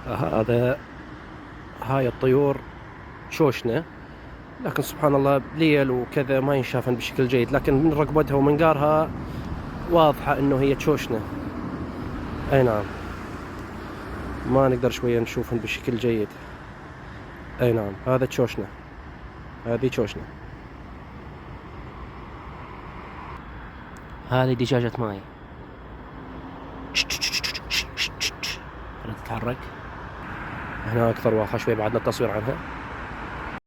هذا هاي الطيور شوشنة، لكن سبحان الله بليل وكذا ما ينشافن بشكل جيد، لكن من رقبتها ومنقارها واضحة انه هي تشوشنة. اي نعم، ما نقدر شوية نشوفن بشكل جيد. اي نعم، هذا تشوشنة، هذه تشوشنة. هذه دجاجة ماي. خلينا تتحرك. هنا اكثر واضحة شوي، بعدنا التصوير عنها.